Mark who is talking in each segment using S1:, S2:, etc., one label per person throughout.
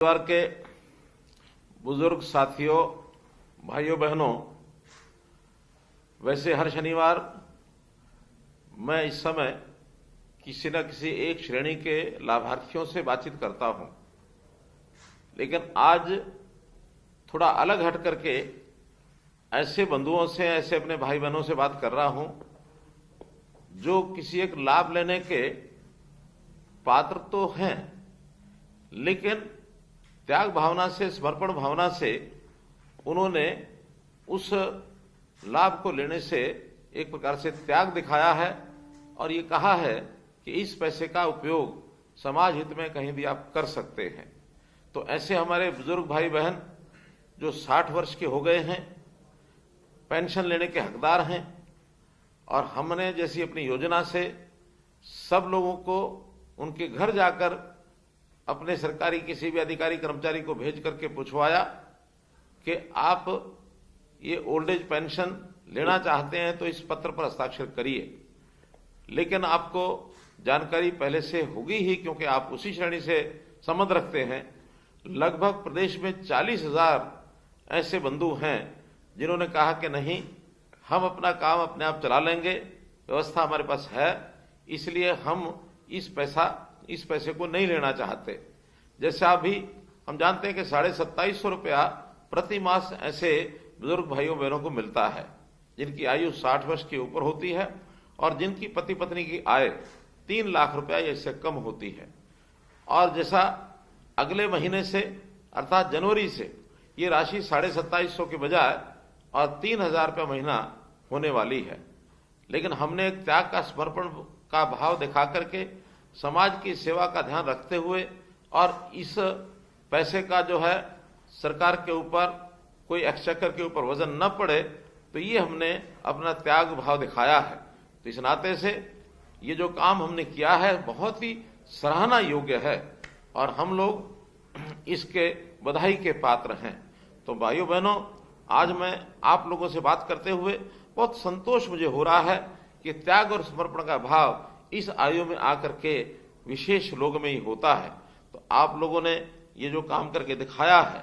S1: परिवार के बुजुर्ग साथियों, भाइयों बहनों, वैसे हर शनिवार मैं इस समय किसी न किसी एक श्रेणी के लाभार्थियों से बातचीत करता हूं, लेकिन आज थोड़ा अलग हट करके ऐसे बंधुओं से, ऐसे अपने भाई बहनों से बात कर रहा हूं जो किसी एक लाभ लेने के पात्र तो हैं, लेकिन त्याग भावना से, समर्पण भावना से उन्होंने उस लाभ को लेने से एक प्रकार से त्याग दिखाया है और ये कहा है कि इस पैसे का उपयोग समाज हित में कहीं भी आप कर सकते हैं। तो ऐसे हमारे बुजुर्ग भाई बहन जो 60 वर्ष के हो गए हैं, पेंशन लेने के हकदार हैं, और हमने जैसी अपनी योजना से सब लोगों को उनके घर जाकर अपने सरकारी किसी भी अधिकारी कर्मचारी को भेज करके पूछवाया कि आप ये ओल्ड एज पेंशन लेना चाहते हैं तो इस पत्र पर हस्ताक्षर करिए। लेकिन आपको जानकारी पहले से होगी ही, क्योंकि आप उसी श्रेणी से संबंध रखते हैं। लगभग प्रदेश में 40,000 ऐसे बंधु हैं जिन्होंने कहा कि नहीं, हम अपना काम अपने आप चला लेंगे, व्यवस्था हमारे पास है, इसलिए हम इस पैसे को नहीं लेना चाहते। जैसे अभी हम जानते हैं कि 2750 रुपया प्रति मास ऐसे बुजुर्ग भाइयों बहनों को मिलता है जिनकी आयु 60 वर्ष के ऊपर होती है और जिनकी पति पत्नी की आय 3 लाख रुपया या इससे कम होती है। और जैसा अगले महीने से अर्थात जनवरी से ये राशि 2750 के बजाय और 3,000 रुपया महीना होने वाली है। लेकिन हमने एक त्याग का, समर्पण का भाव दिखा करके समाज की सेवा का ध्यान रखते हुए और इस पैसे का जो है सरकार के ऊपर कोई एक्सचेकर के ऊपर वजन न पड़े, तो ये हमने अपना त्याग भाव दिखाया है। तो इस नाते से ये जो काम हमने किया है बहुत ही सराहना योग्य है और हम लोग इसके बधाई के पात्र हैं। तो भाइयों बहनों, आज मैं आप लोगों से बात करते हुए बहुत संतोष मुझे हो रहा है कि त्याग और समर्पण का भाव इस आयु में आकर के विशेष लोग में ही होता है। तो आप लोगों ने ये जो काम करके दिखाया है,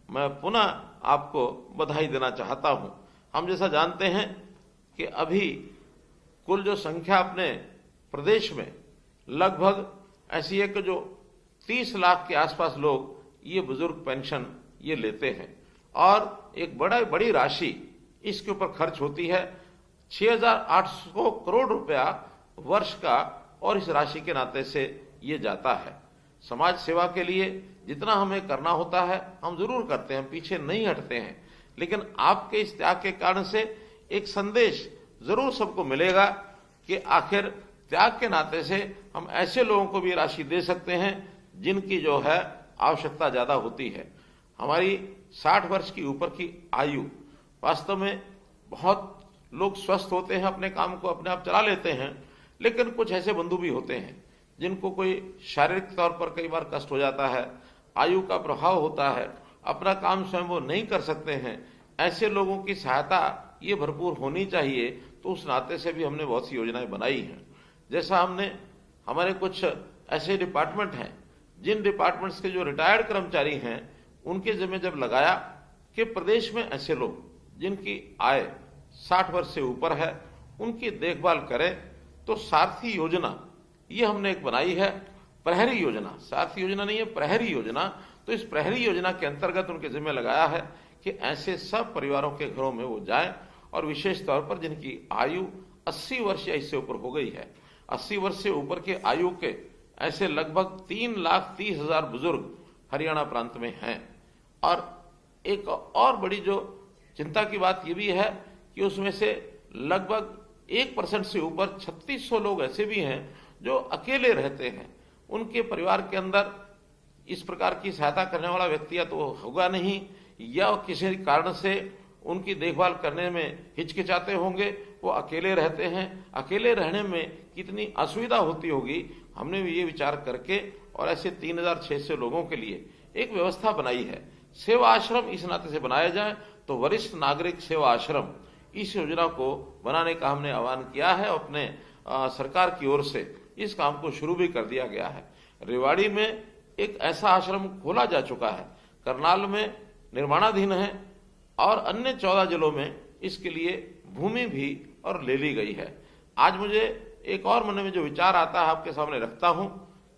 S1: मैं पुनः आपको बधाई देना चाहता हूं। हम जैसा जानते हैं कि अभी कुल जो संख्या अपने प्रदेश में लगभग ऐसी है कि जो 30 लाख के आसपास लोग ये बुजुर्ग पेंशन ये लेते हैं और एक बड़ी राशि इसके ऊपर खर्च होती है, 6,800 करोड़ रुपया वर्ष का, और इस राशि के नाते से ये जाता है। समाज सेवा के लिए जितना हमें करना होता है हम जरूर करते हैं, पीछे नहीं हटते हैं, लेकिन आपके इस त्याग के कारण से एक संदेश जरूर सबको मिलेगा कि आखिर त्याग के नाते से हम ऐसे लोगों को भी राशि दे सकते हैं जिनकी जो है आवश्यकता ज्यादा होती है। हमारी 60 वर्ष की ऊपर की आयु, वास्तव में बहुत लोग स्वस्थ होते हैं, अपने काम को अपने आप चला लेते हैं, लेकिन कुछ ऐसे बंधु भी होते हैं जिनको कोई शारीरिक तौर पर कई बार कष्ट हो जाता है, आयु का प्रभाव होता है, अपना काम स्वयं वो नहीं कर सकते हैं। ऐसे लोगों की सहायता ये भरपूर होनी चाहिए। तो उस नाते से भी हमने बहुत सी योजनाएं बनाई हैं। जैसा हमने हमारे कुछ ऐसे डिपार्टमेंट हैं जिन डिपार्टमेंट्स के जो रिटायर्ड कर्मचारी हैं उनके जिम्मे जब लगाया कि प्रदेश में ऐसे लोग जिनकी आय 60 वर्ष से ऊपर है उनकी देखभाल करें, तो सारथी योजना ये हमने एक बनाई है। प्रहरी योजना, सारथी योजना नहीं है, प्रहरी योजना। तो इस प्रहरी योजना के अंतर्गत उनके जिम्मे लगाया है कि ऐसे सब परिवारों के घरों में वो जाएं और विशेष तौर पर जिनकी आयु 80 वर्ष या इससे ऊपर हो गई है, 80 वर्ष से ऊपर के आयु के ऐसे लगभग 3,30,000 बुजुर्ग हरियाणा प्रांत में हैं। और एक और बड़ी जो चिंता की बात ये भी है कि उसमें से लगभग 1% से ऊपर 3600 लोग ऐसे भी हैं जो अकेले रहते हैं। उनके परिवार के अंदर इस प्रकार की सहायता करने वाला व्यक्ति या तो होगा नहीं, या किसी कारण से उनकी देखभाल करने में हिचकिचाते होंगे, वो अकेले रहते हैं। अकेले रहने में कितनी असुविधा होती होगी, हमने भी ये विचार करके और ऐसे 3,600 लोगों के लिए एक व्यवस्था बनाई है। सेवा आश्रम इस नाते से बनाया जाए तो वरिष्ठ नागरिक सेवा आश्रम, इस योजना को बनाने का हमने आह्वान किया है। अपने सरकार की ओर से इस काम को शुरू भी कर दिया गया है। रेवाड़ी में एक ऐसा आश्रम खोला जा चुका है, करनाल में निर्माणाधीन है और अन्य 14 जिलों में इसके लिए भूमि भी और ले ली गई है। आज मुझे एक और मन में जो विचार आता है आपके सामने रखता हूं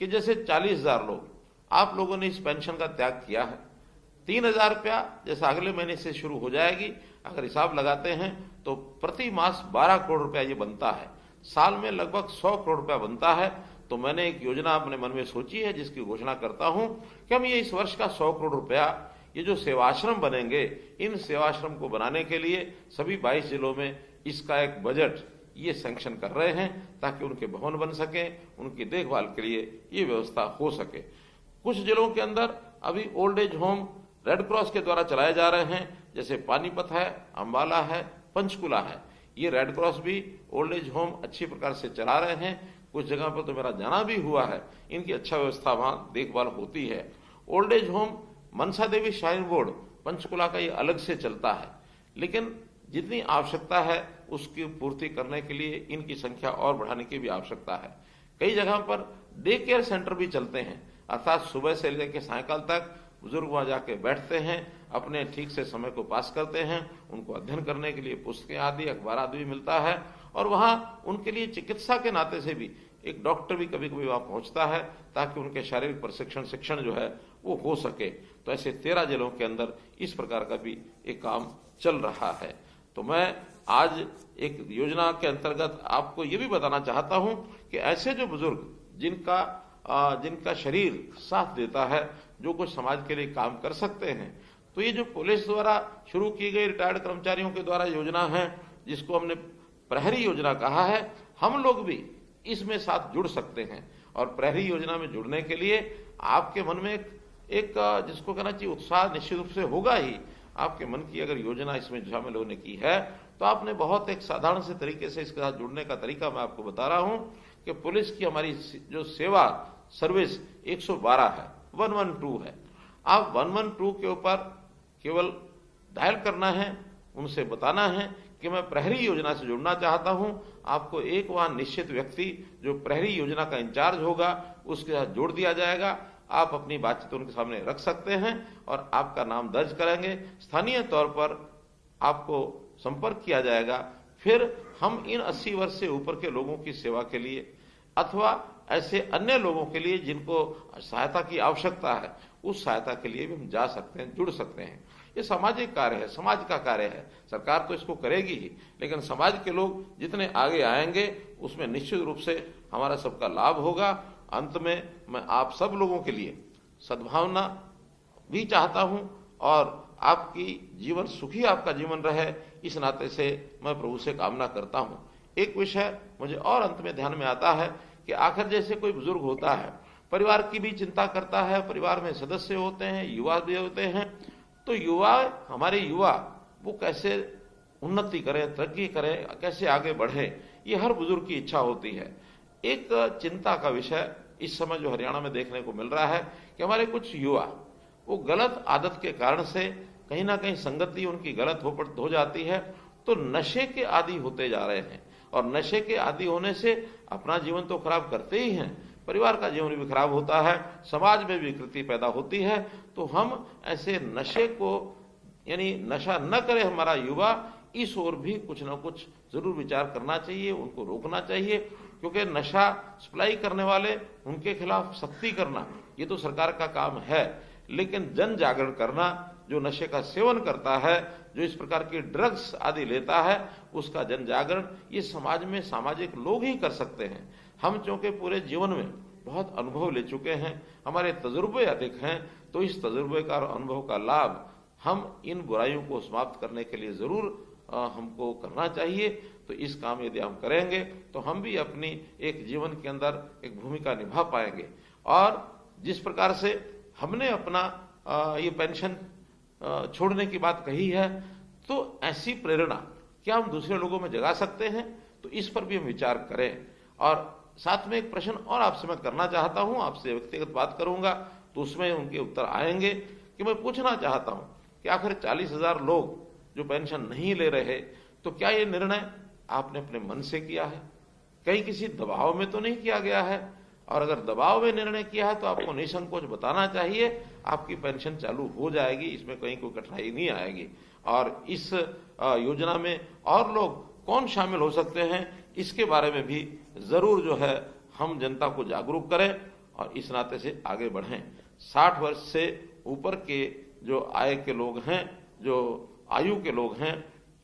S1: कि जैसे 40,000 लोग आप लोगों ने इस पेंशन का त्याग किया है, 3,000 रुपया जैसा अगले महीने से शुरू हो जाएगी, अगर हिसाब लगाते हैं तो प्रति मास 12 करोड़ रुपया ये बनता है, साल में लगभग 100 करोड़ रुपया बनता है। तो मैंने एक योजना अपने मन में सोची है जिसकी घोषणा करता हूं कि हम ये इस वर्ष का 100 करोड़ रुपया, ये जो सेवाश्रम बनेंगे, इन सेवाश्रम को बनाने के लिए सभी 22 जिलों में इसका एक बजट ये सैंक्शन कर रहे हैं ताकि उनके भवन बन सके, उनकी देखभाल के लिए ये व्यवस्था हो सके। कुछ जिलों के अंदर अभी old age home red cross के द्वारा चलाए जा रहे हैं, जैसे पानीपत है, अंबाला है, पंचकुला है। ये रेड क्रॉस भी ओल्ड एज होम अच्छी प्रकार से चला रहे हैं। कुछ जगह पर तो मेरा जाना भी हुआ है, इनकी अच्छा व्यवस्था वहां देखभाल होती है। Old age home Mansa Devi shrine board Panchkula का ये अलग से चलता है, लेकिन जितनी आवश्यकता है उसकी पूर्ति करने के लिए इनकी संख्या और बढ़ाने की भी आवश्यकता है। कई जगह पर डे केयर सेंटर भी चलते हैं, अर्थात सुबह से लेकर सायकाल तक बुजुर्ग वहां जाके बैठते हैं, अपने ठीक से समय को पास करते हैं, उनको अध्ययन करने के लिए पुस्तकें आदि, अखबार आदि भी मिलता है, और वहां उनके लिए चिकित्सा के नाते से भी एक डॉक्टर भी कभी कभी वहां पहुंचता है ताकि उनके शारीरिक प्रशिक्षण शिक्षण जो है वो हो सके। तो ऐसे 13 जिलों के अंदर इस प्रकार का भी एक काम चल रहा है। तो मैं आज एक योजना के अंतर्गत आपको ये भी बताना चाहता हूं कि ऐसे जो बुजुर्ग जिनका शरीर साथ देता है, जो कुछ समाज के लिए काम कर सकते हैं, तो ये जो पुलिस द्वारा शुरू की गई रिटायर्ड कर्मचारियों के द्वारा योजना है, जिसको हमने प्रहरी योजना कहा है, हम लोग भी इसमें साथ जुड़ सकते हैं। और प्रहरी योजना में जुड़ने के लिए आपके मन में एक जिसको कहना चाहिए उत्साह निश्चित रूप से होगा ही। आपके मन की अगर योजना इसमें शामिल होने की है तो आपने बहुत एक साधारण से तरीके से इसके साथ जुड़ने का तरीका मैं आपको बता रहा हूं कि पुलिस की हमारी जो सेवा सर्विस 112 है, 112 है। आप 112 के ऊपर केवल डायल करना है, उनसे बताना है कि मैं प्रहरी योजना से जुड़ना चाहता हूं। आपको एक वहां निश्चित व्यक्ति जो प्रहरी योजना का इंचार्ज होगा उसके साथ जोड़ दिया जाएगा। आप अपनी बातचीत उनके सामने रख सकते हैं और आपका नाम दर्ज करेंगे, स्थानीय तौर पर आपको संपर्क किया जाएगा। फिर हम इन 80 वर्ष से ऊपर के लोगों की सेवा के लिए अथवा ऐसे अन्य लोगों के लिए जिनको सहायता की आवश्यकता है, उस सहायता के लिए भी हम जा सकते हैं, जुड़ सकते हैं। ये सामाजिक कार्य है, समाज का कार्य है। सरकार तो इसको करेगी ही, लेकिन समाज के लोग जितने आगे आएंगे उसमें निश्चित रूप से हमारा सबका लाभ होगा। अंत में मैं आप सब लोगों के लिए सद्भावना भी चाहता हूं और आपकी जीवन सुखी आपका जीवन रहे, इस नाते से मैं प्रभु से कामना करता हूं। एक विषय मुझे और अंत में ध्यान में आता है कि आखिर जैसे कोई बुजुर्ग होता है, परिवार की भी चिंता करता है, परिवार में सदस्य होते हैं, युवा भी होते हैं, तो हमारे युवा वो कैसे उन्नति करें, तरक्की करें, कैसे आगे बढ़े, ये हर बुजुर्ग की इच्छा होती है। एक चिंता का विषय इस समय जो हरियाणा में देखने को मिल रहा है कि हमारे कुछ युवा वो गलत आदत के कारण से कहीं ना कहीं संगति उनकी गलत हो जाती है, तो नशे के आदी होते जा रहे हैं। और नशे के आदी होने से अपना जीवन तो खराब करते ही हैं, परिवार का जीवन भी खराब होता है, समाज में विकृति पैदा होती है। तो हम ऐसे नशे को यानी नशा न करे हमारा युवा, इस ओर भी कुछ ना कुछ जरूर विचार करना चाहिए, उनको रोकना चाहिए। क्योंकि नशा सप्लाई करने वाले उनके खिलाफ सख्ती करना ये तो सरकार का काम है, लेकिन जन जागरण करना, जो नशे का सेवन करता है, जो इस प्रकार के ड्रग्स आदि लेता है, उसका जन जागरण ये समाज में सामाजिक लोग ही कर सकते हैं। हम चूंकि पूरे जीवन में बहुत अनुभव ले चुके हैं, हमारे तजुर्बे अधिक हैं, तो इस तजुर्बे का और अनुभव का लाभ हम इन बुराइयों को समाप्त करने के लिए जरूर हमको करना चाहिए। तो इस काम यदि हम करेंगे तो हम भी अपनी एक जीवन के अंदर एक भूमिका निभा पाएंगे। और जिस प्रकार से हमने अपना ये पेंशन छोड़ने की बात कही है, तो ऐसी प्रेरणा क्या हम दूसरे लोगों में जगा सकते हैं? तो इस पर भी हम विचार करें। और साथ में एक प्रश्न और आपसे मैं करना चाहता हूं, आपसे व्यक्तिगत बात करूंगा तो उसमें उनके उत्तर आएंगे कि मैं पूछना चाहता हूं कि आखिर 40,000 लोग जो पेंशन नहीं ले रहे, तो क्या ये निर्णय आपने अपने मन से किया है? कहीं किसी दबाव में तो नहीं किया गया है? और अगर दबाव में निर्णय किया है तो आपको निसंकोच बताना चाहिए, आपकी पेंशन चालू हो जाएगी, इसमें कहीं कोई कठिनाई नहीं आएगी। और इस योजना में और लोग कौन शामिल हो सकते हैं, इसके बारे में भी जरूर जो है हम जनता को जागरूक करें और इस नाते से आगे बढ़ें। 60 वर्ष से ऊपर के जो आय के लोग हैं, जो आयु के लोग हैं,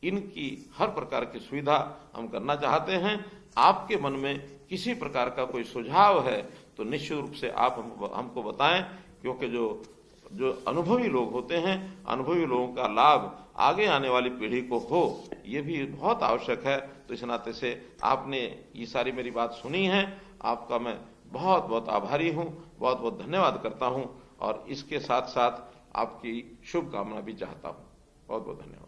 S1: इनकी हर प्रकार की सुविधा हम करना चाहते हैं। आपके मन में किसी प्रकार का कोई सुझाव है तो निश्चित रूप से आप हमको बताएं, क्योंकि जो अनुभवी लोग होते हैं, अनुभवी लोगों का लाभ आगे आने वाली पीढ़ी को हो, ये भी बहुत आवश्यक है। तो इस नाते से आपने ये सारी मेरी बात सुनी है, आपका मैं बहुत बहुत आभारी हूं, बहुत बहुत धन्यवाद करता हूं और इसके साथ साथ आपकी शुभकामना भी चाहता हूं। बहुत बहुत धन्यवाद।